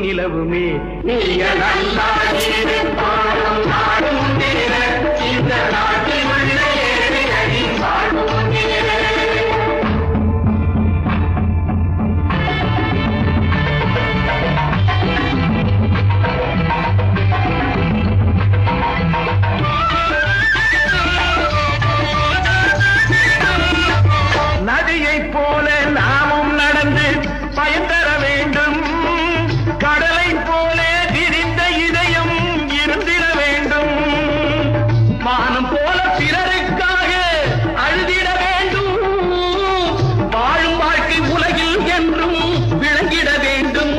நிலவுமே நீங்க நல்லா இருப்பாரும் நாடும் முன்னேற இந்த நாட்டில் உள்ள ஏழைகளின் வாழ்வு முன்னேற நதியைப் போல நாமும் நடந்து பயன் தர வேண்டும் கடலை போல விரிந்த இதயம் இருந்திட வேண்டும் வானம் போல பிறருக்காக அழுதிட வேண்டும் வாழும் வாழ்க்கை உலகில் என்றும் விளங்கிட வேண்டும்